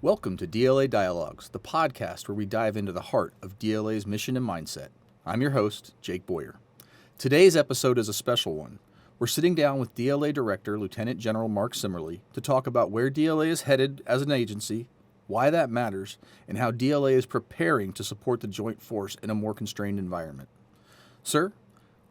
Welcome to DLA Dialogues, the podcast where we dive into the heart of DLA's mission and mindset. I'm your host, Jake Boyer. Today's episode is a special one. We're sitting down with DLA Director Lieutenant General Mark Simerly to talk about where DLA is headed as an agency, why that matters, and how DLA is preparing to support the Joint Force in a more constrained environment. Sir,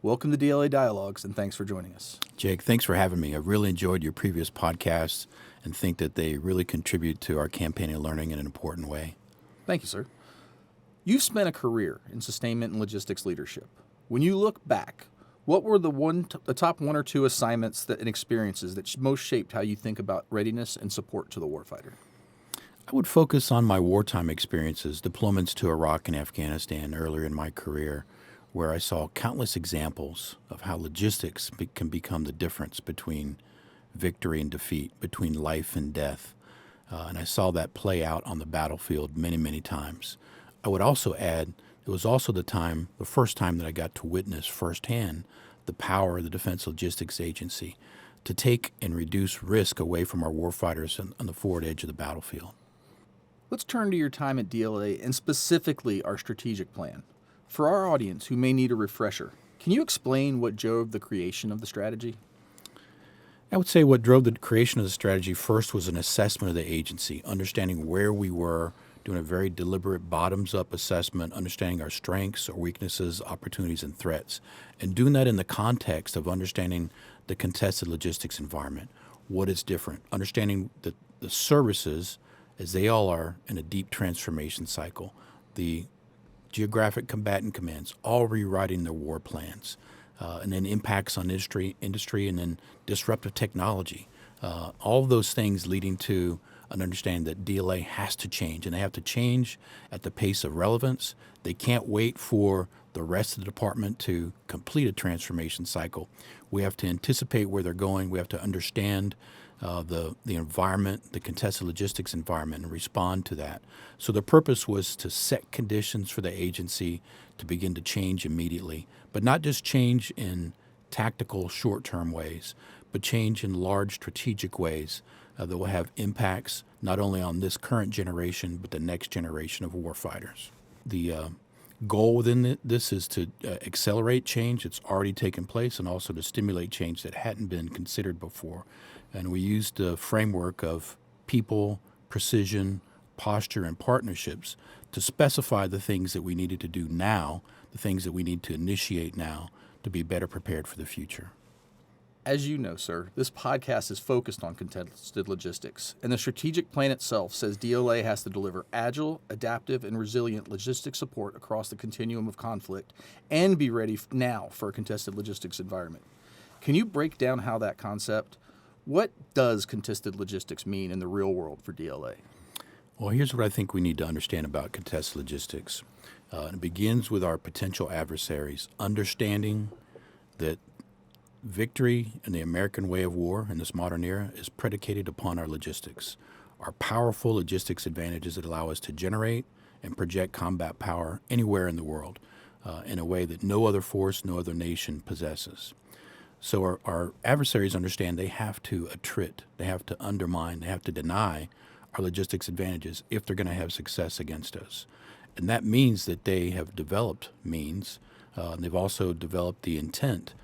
welcome to DLA Dialogues, and thanks for joining us. Jake, thanks for having me. I really enjoyed your previous podcasts and think that they really contribute to our campaigning and learning in an important way. Thank you, sir. You've spent a career in sustainment and logistics leadership. When you look back, what were the top one or two assignments and experiences that most shaped how you think about readiness and support to the warfighter? I would focus on my wartime experiences, deployments to Iraq and Afghanistan earlier in my career, where I saw countless examples of how logistics can become the difference between victory and defeat, between life and death. And I saw that play out on the battlefield many, many times. I would also add, it was also the first time that I got to witness firsthand the power of the Defense Logistics Agency to take and reduce risk away from our warfighters on the forward edge of the battlefield. Let's turn to your time at DLA and specifically our strategic plan. For our audience who may need a refresher, can you explain what drove the creation of the strategy? I would say what drove the creation of the strategy first was an assessment of the agency, understanding where we were, doing a very deliberate bottoms-up assessment, understanding our strengths, our weaknesses, opportunities, and threats, and doing that in the context of understanding the contested logistics environment, what is different, understanding the services as they all are in a deep transformation cycle, the geographic combatant commands all rewriting their war plans, and then impacts on industry, and then disruptive technology. All of those things leading to an understanding that DLA has to change, and they have to change at the pace of relevance. They can't wait for the rest of the department to complete a transformation cycle. We have to anticipate where they're going. We have to understand the environment, the contested logistics environment, and respond to that. So the purpose was to set conditions for the agency to begin to change immediately, but not just change in tactical short-term ways, but change in large strategic ways that will have impacts not only on this current generation, but the next generation of warfighters. The goal within this is to accelerate change that's already taken place and also to stimulate change that hadn't been considered before. And we used the framework of people, precision, posture, and partnerships to specify the things that we needed to do now, the things that we need to initiate now to be better prepared for the future. As you know, sir, this podcast is focused on contested logistics, and the strategic plan itself says DLA has to deliver agile, adaptive, and resilient logistics support across the continuum of conflict and be ready now for a contested logistics environment. Can you break down how that concept? What does contested logistics mean in the real world for DLA? Well, here's what I think we need to understand about contested logistics. It begins with our potential adversaries, understanding that victory in the American way of war in this modern era is predicated upon our logistics, our powerful logistics advantages that allow us to generate and project combat power anywhere in the world in a way that no other force, no other nation possesses. So our adversaries understand they have to attrit, they have to undermine, they have to deny our logistics advantages if they're going to have success against us. And that means that they have developed means, they've also developed the intent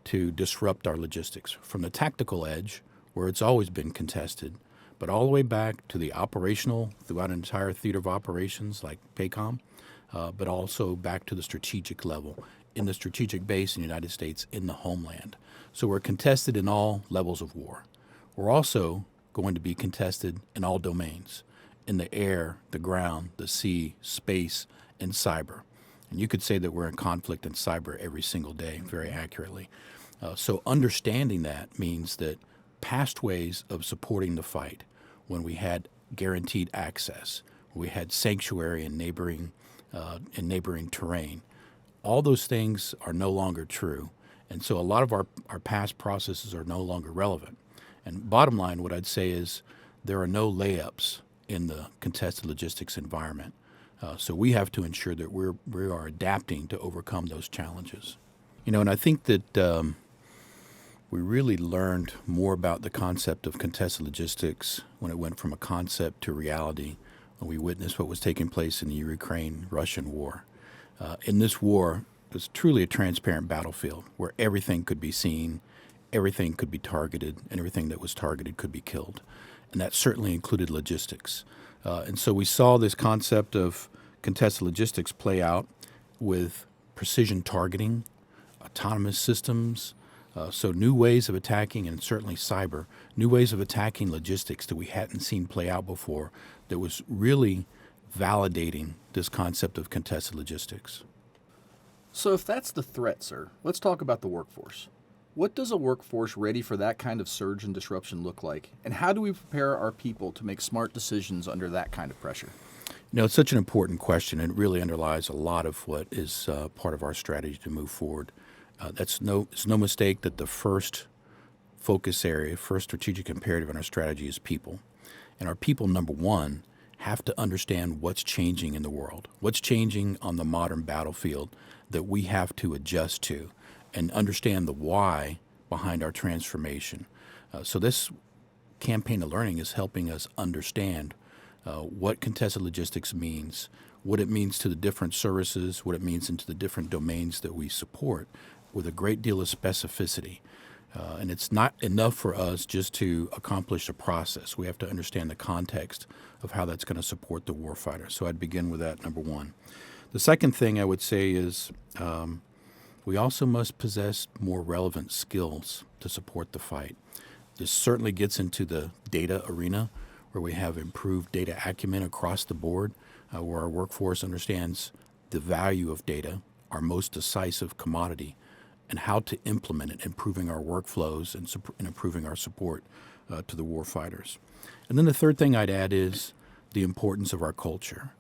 to disrupt our logistics from the tactical edge, where it's always been contested, but all the way back to the operational, throughout an entire theater of operations like PACOM, but also back to the strategic level, in the strategic base in the United States, in the homeland. So we're contested in all levels of war. We're also going to be contested in all domains, in the air, the ground, the sea, space, and cyber. And you could say that we're in conflict in cyber every single day, very accurately. So understanding that means that past ways of supporting the fight, when we had guaranteed access, we had sanctuary in neighboring terrain, all those things are no longer true. And so a lot of our past processes are no longer relevant. And bottom line, what I'd say is there are no layups in the contested logistics environment. So we have to ensure that we are adapting to overcome those challenges. And I think that we really learned more about the concept of contested logistics when it went from a concept to reality We witnessed what was taking place in the Ukraine-Russian war. In this war, it was truly a transparent battlefield where everything could be seen, everything could be targeted, and everything that was targeted could be killed. And that certainly included logistics. And so we saw this concept of contested logistics play out with precision targeting, autonomous systems, so new ways of attacking, and certainly cyber, new ways of attacking logistics that we hadn't seen play out before that was really validating this concept of contested logistics. So if that's the threat, sir, let's talk about the workforce. What does a workforce ready for that kind of surge and disruption look like? And how do we prepare our people to make smart decisions under that kind of pressure? It's such an important question, and it really underlies a lot of what is part of our strategy to move forward. It's no mistake that the first focus area, first strategic imperative in our strategy is people. And our people, number one, have to understand what's changing in the world, what's changing on the modern battlefield that we have to adjust to, and understand the why behind our transformation. So this campaign of learning is helping us understand what contested logistics means, what it means to the different services, what it means into the different domains that we support with a great deal of specificity. And it's not enough for us just to accomplish a process. We have to understand the context of how that's going to support the warfighter. So I'd begin with that, number one. The second thing I would say is we also must possess more relevant skills to support the fight. This certainly gets into the data arena, where we have improved data acumen across the board, where our workforce understands the value of data, our most decisive commodity, and how to implement it, improving our workflows and improving our support to the warfighters. And then the third thing I'd add is the importance of our culture.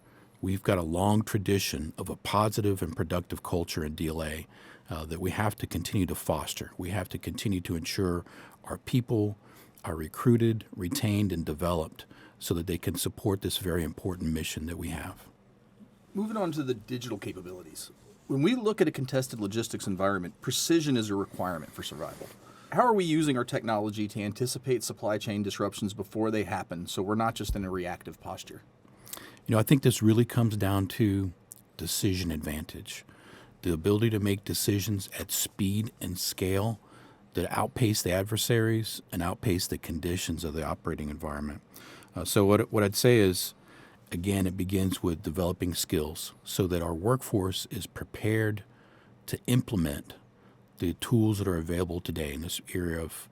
We've got a long tradition of a positive and productive culture in DLA that we have to continue to foster. We have to continue to ensure our people are recruited, retained, and developed so that they can support this very important mission that we have. Moving on to the digital capabilities. When we look at a contested logistics environment, precision is a requirement for survival. How are we using our technology to anticipate supply chain disruptions before they happen so we're not just in a reactive posture? I think this really comes down to decision advantage, the ability to make decisions at speed and scale that outpace the adversaries and outpace the conditions of the operating environment. So what I'd say is, again, it begins with developing skills so that our workforce is prepared to implement the tools that are available today in this area of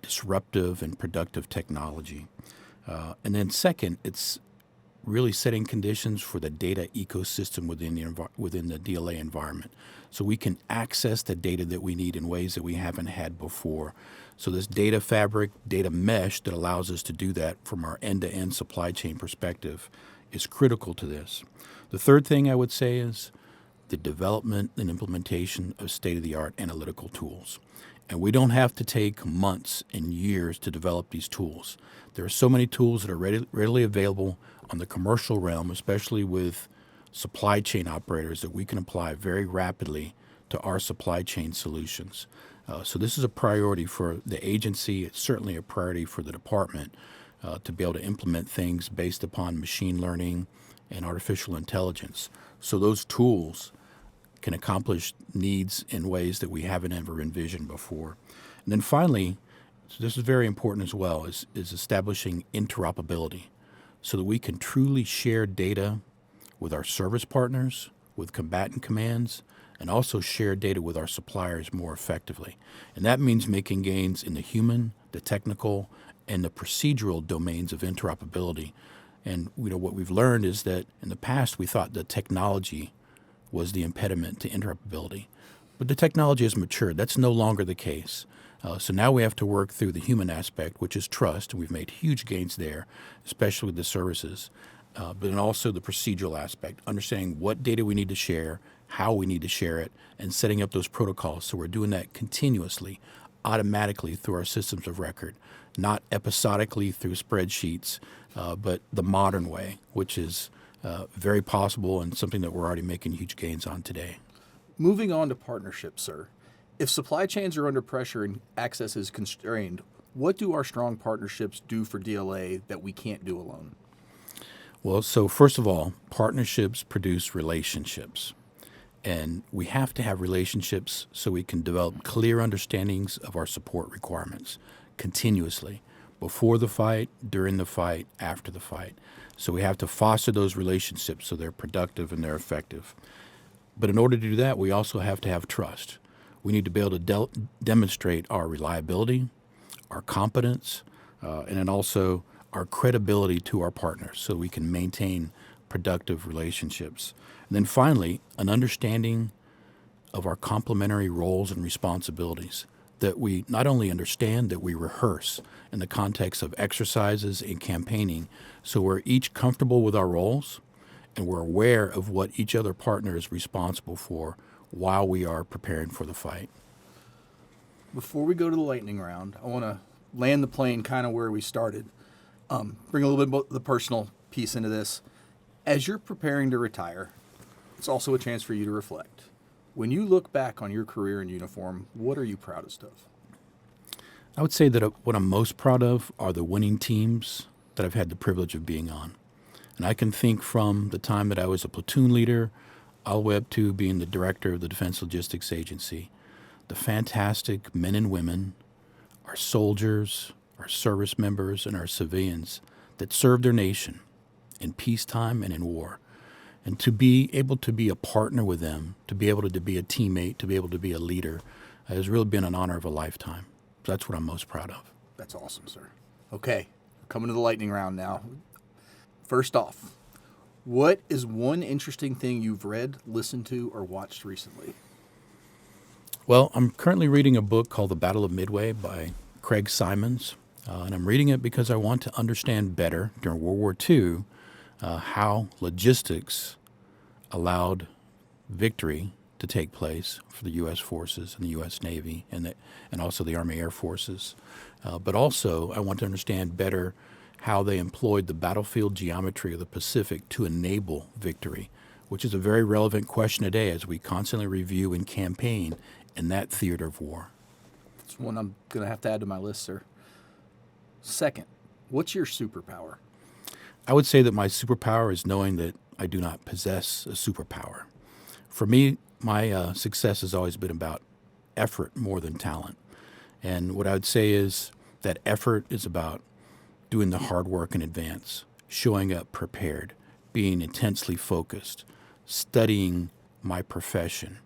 disruptive and productive technology. And then second, it's really setting conditions for the data ecosystem within the DLA environment, so we can access the data that we need in ways that we haven't had before. So this data fabric, data mesh that allows us to do that from our end-to-end supply chain perspective is critical to this. The third thing I would say is the development and implementation of state-of-the-art analytical tools. And we don't have to take months and years to develop these tools. There are so many tools that are readily available on the commercial realm, especially with supply chain operators, that we can apply very rapidly to our supply chain solutions. So this is a priority for the agency. It's certainly a priority for the department to be able to implement things based upon machine learning and artificial intelligence. So those tools can accomplish needs in ways that we haven't ever envisioned before. And then finally, so this is very important as well, is establishing interoperability so that we can truly share data with our service partners, with combatant commands, and also share data with our suppliers more effectively. And that means making gains in the human, the technical, and the procedural domains of interoperability. And what we've learned is that in the past we thought that technology was the impediment to interoperability. But the technology has matured. That's no longer the case. So now we have to work through the human aspect, which is trust, and we've made huge gains there, especially with the services. But then also the procedural aspect, understanding what data we need to share, how we need to share it, and setting up those protocols. So we're doing that continuously, automatically through our systems of record, not episodically through spreadsheets, but the modern way, which is very possible and something that we're already making huge gains on today. Moving on to partnerships, sir. If supply chains are under pressure and access is constrained, what do our strong partnerships do for DLA that we can't do alone? Well, so first of all, partnerships produce relationships. And we have to have relationships so we can develop clear understandings of our support requirements continuously, before the fight, during the fight, after the fight. So we have to foster those relationships so they're productive and they're effective. But in order to do that, we also have to have trust. We need to be able to demonstrate our reliability, our competence, and then also our credibility to our partners so we can maintain productive relationships. And then finally, an understanding of our complementary roles and responsibilities that we not only understand, that we rehearse in the context of exercises and campaigning so we're each comfortable with our roles and we're aware of what each other partner is responsible for while we are preparing for the fight. Before we go to the lightning round, I want to land the plane kind of where we started. Bring a little bit of the personal piece into this. As you're preparing to retire, it's also a chance for you to reflect. When you look back on your career in uniform, what are you proudest of? I would say that what I'm most proud of are the winning teams that I've had the privilege of being on. And I can think from the time that I was a platoon leader all the way up to being the director of the Defense Logistics Agency. The fantastic men and women, our soldiers, our service members, and our civilians that served their nation in peacetime and in war. And to be able to be a partner with them, to be able to be a teammate, to be able to be a leader, has really been an honor of a lifetime. So that's what I'm most proud of. That's awesome, sir. Okay, we're coming to the lightning round now. First off, what is one interesting thing you've read, listened to, or watched recently? Well, I'm currently reading a book called The Battle of Midway by Craig Simons, and I'm reading it because I want to understand better during World War II how logistics allowed victory to take place for the U.S. forces and the U.S. Navy and also the Army Air Forces. But also, I want to understand better how they employed the battlefield geometry of the Pacific to enable victory, which is a very relevant question today as we constantly review and campaign in that theater of war. It's one I'm going to have to add to my list, sir. Second, what's your superpower? I would say that my superpower is knowing that I do not possess a superpower. For me, my success has always been about effort more than talent. And what I would say is that effort is about doing the hard work in advance, showing up prepared, being intensely focused, studying my profession,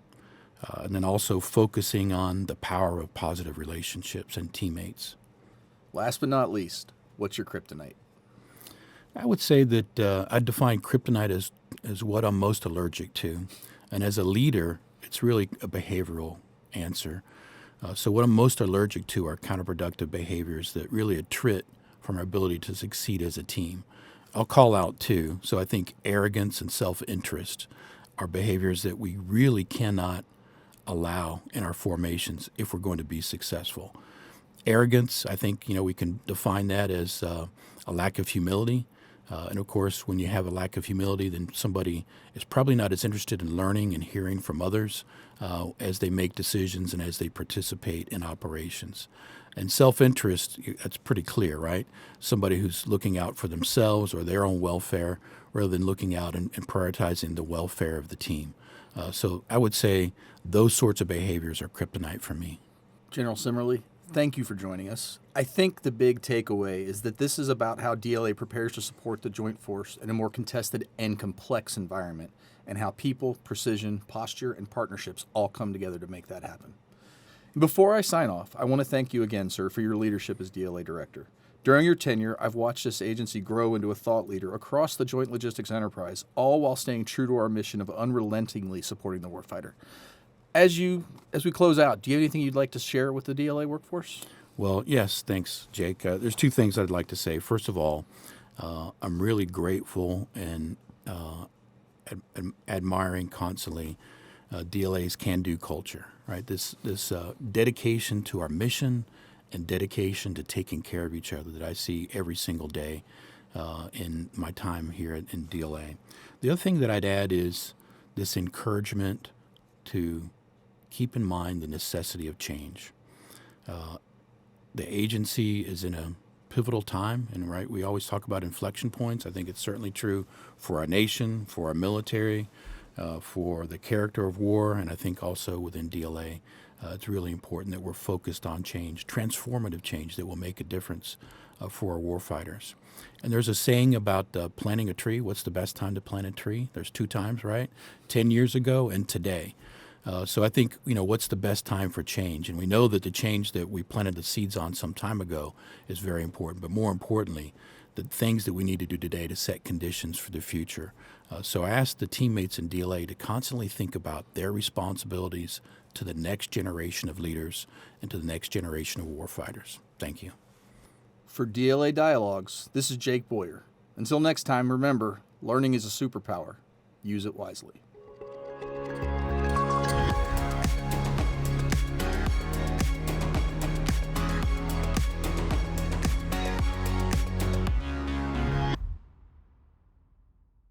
and then also focusing on the power of positive relationships and teammates. Last but not least, what's your kryptonite? I would say that I define kryptonite as what I'm most allergic to. And as a leader, it's really a behavioral answer. So what I'm most allergic to are counterproductive behaviors that really attrit from our ability to succeed as a team. I'll call out two. So I think arrogance and self-interest are behaviors that we really cannot allow in our formations if we're going to be successful. Arrogance, I think, we can define that as a lack of humility. And of course, when you have a lack of humility, then somebody is probably not as interested in learning and hearing from others as they make decisions and as they participate in operations. And self-interest, that's pretty clear, right? Somebody who's looking out for themselves or their own welfare rather than looking out and prioritizing the welfare of the team. So I would say those sorts of behaviors are kryptonite for me. General Simerly, thank you for joining us. I think the big takeaway is that this is about how DLA prepares to support the Joint Force in a more contested and complex environment, and how people, precision, posture, and partnerships all come together to make that happen. And before I sign off, I want to thank you again, sir, for your leadership as DLA Director. During your tenure, I've watched this agency grow into a thought leader across the Joint Logistics enterprise, all while staying true to our mission of unrelentingly supporting the warfighter. As we close out, do you have anything you'd like to share with the DLA workforce? Well, yes, thanks, Jake. There's two things I'd like to say. First of all, I'm really grateful and admiring constantly DLA's can-do culture, right? This dedication to our mission and dedication to taking care of each other that I see every single day in my time here in DLA. The other thing that I'd add is this encouragement to keep in mind the necessity of change. The agency is in a pivotal time, and right, we always talk about inflection points. I think it's certainly true for our nation, for our military, for the character of war, and I think also within DLA, it's really important that we're focused on change, transformative change that will make a difference for our warfighters. And there's a saying about planting a tree. What's the best time to plant a tree? There's 2 times, right? 10 years ago and today. So I think, what's the best time for change? And we know that the change that we planted the seeds on some time ago is very important. But more importantly, the things that we need to do today to set conditions for the future. So I asked the teammates in DLA to constantly think about their responsibilities to the next generation of leaders and to the next generation of warfighters. Thank you. For DLA Dialogues, this is Jake Boyer. Until next time, remember, learning is a superpower. Use it wisely.